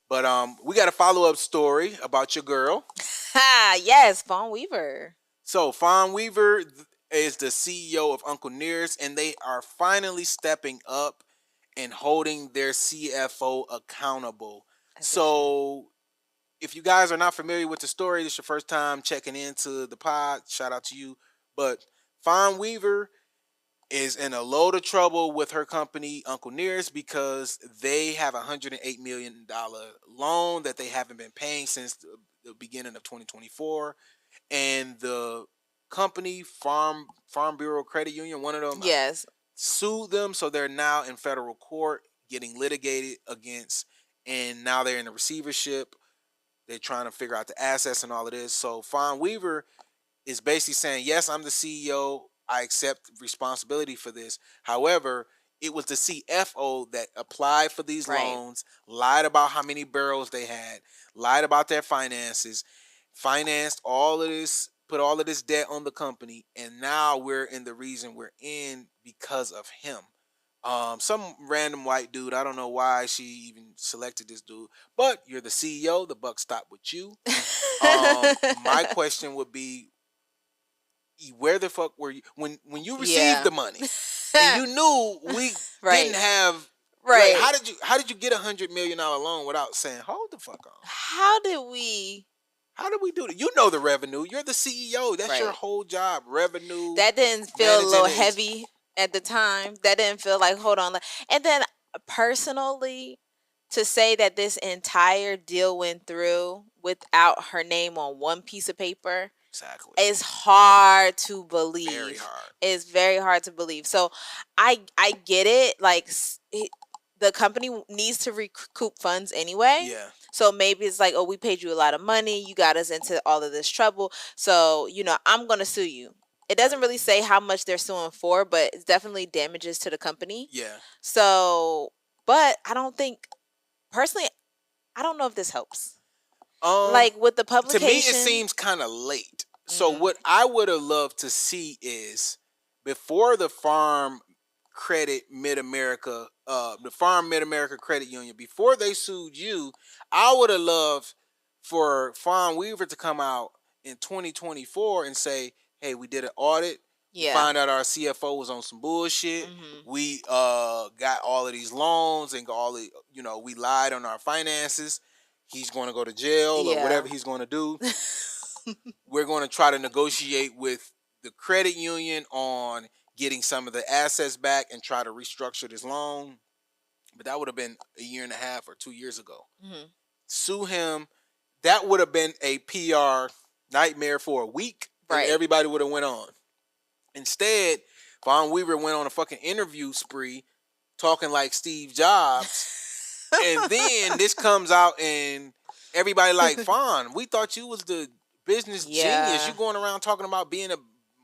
But we got a follow-up story about your girl. Ha, yes, Fawn Weaver. So Fawn Weaver is the CEO of Uncle Nearest, and they are finally stepping up and holding their CFO accountable. As they should. So if you guys are not familiar with the story, this is your first time checking into the pod. Shout out to you. But Fawn Weaver is in a load of trouble with her company, Uncle Nearest, because they have a $108 million loan that they haven't been paying since the beginning of 2024. And the company, Farm Bureau Credit Union, one of them, Yes. sued them. So they're now in federal court getting litigated against, and now they're in a receivership. They're trying to figure out the assets and all of this. So Fawn Weaver is basically saying, yes, I'm the CEO. I accept responsibility for this. However, it was the CFO that applied for these Right. loans, lied about how many barrels they had, lied about their finances, financed all of this, put all of this debt on the company, and now we're in the reason we're in because of him. Some random white dude. I don't know why she even selected this dude, but you're the CEO. The buck stopped with you. My question would be, where the fuck were you when you received Yeah. the money and you knew we Right. didn't have Right. like how did you get $100 million loan without saying hold the fuck on? How did we? How did we do that? You know the revenue. You're the CEO. That's your Right. whole job. Revenue. That didn't feel a little managing it. heavy at the time. That didn't feel like, hold on. And then personally, to say that this entire deal went through without her name on one piece of paper Exactly. is hard to Very believe. hard. It's very hard to believe. So I get it. Like the company needs to recoup funds anyway. Yeah. So maybe it's like, oh, we paid you a lot of money. You got us into all of this trouble. So, I'm going to sue you. It doesn't really say how much they're suing for, but it's definitely damages to the company. Yeah. So, but I don't think, personally, I don't know if this helps. Like with the publication. To me, it seems kind of late. So what I would have loved to see is before the Farm Credit Mid America, the Farm Mid America Credit Union, before they sued you, I would have loved for Fawn Weaver to come out in 2024 and say, "Hey, we did an audit. We Yeah. found out our CFO was on some bullshit. We got all of these loans and got all the, we lied on our finances. He's going to go to jail or Yeah. whatever he's going to do. We're going to try to negotiate with the credit union on getting some of the assets back and try to restructure this loan." But that would have been a year and a half or 2 years ago. Sue him. That would have been a PR nightmare for a week. And Right. everybody would have went on. Instead, Fawn Weaver went on a fucking interview spree talking like Steve Jobs. And then this comes out and everybody like, Fawn, we thought you was the business genius. You going around talking about being a $1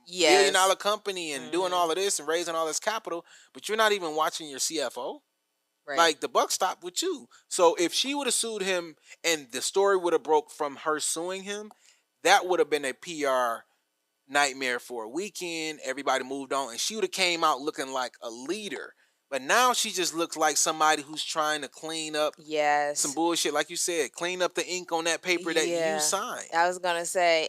billion company and doing all of this and raising all this capital, but you're not even watching your CFO. Right. Like the buck stopped with you. So if she would have sued him and the story would have broke from her suing him, that would have been a PR nightmare for a weekend. Everybody moved on, and she would have came out looking like a leader. But now she just looks like somebody who's trying to clean up some bullshit, like you said, clean up the ink on that paper that you signed. I was gonna say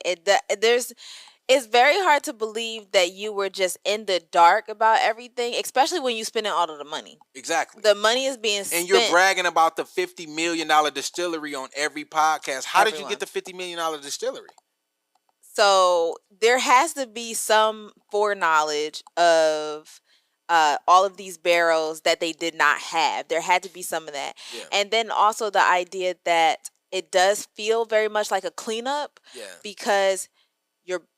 it's very hard to believe that you were just in the dark about everything, especially when you spending all of the money. Exactly. The money is being spent. And you're bragging about the $50 million distillery on every podcast. How did you get the $50 million distillery? So there has to be some foreknowledge of all of these barrels that they did not have. There had to be some of that. Yeah. And then also the idea that it does feel very much like a cleanup because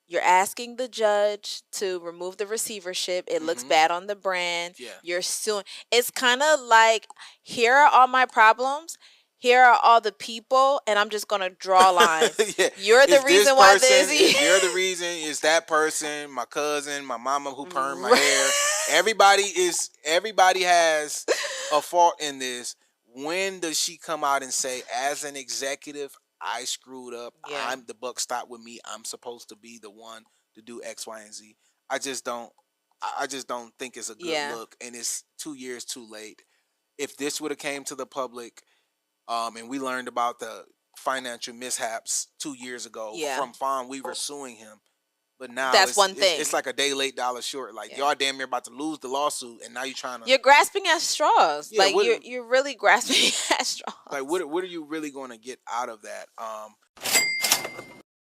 you're asking the judge to remove the receivership. It looks bad on the brand. Yeah. You're suing. It's kind of like, here are all my problems. Here are all the people, and I'm just gonna draw lines. You're the reason why this. You're the reason. Is that person, my cousin, my mama who permed my hair. Everybody has a fault in this. When does she come out and say, as an executive, I screwed up. The buck stopped with me. I'm supposed to be the one to do X, Y, and Z. I just don't think it's a good look, and it's 2 years too late. If this would have came to the public And we learned about the financial mishaps 2 years ago from Fawn. We were suing him. But now That's one thing. it's like a day late, dollar short. Like y'all damn near about to lose the lawsuit, and now you're trying to. You're grasping at straws. Yeah, like you're really grasping at straws. Like what are you really going to get out of that?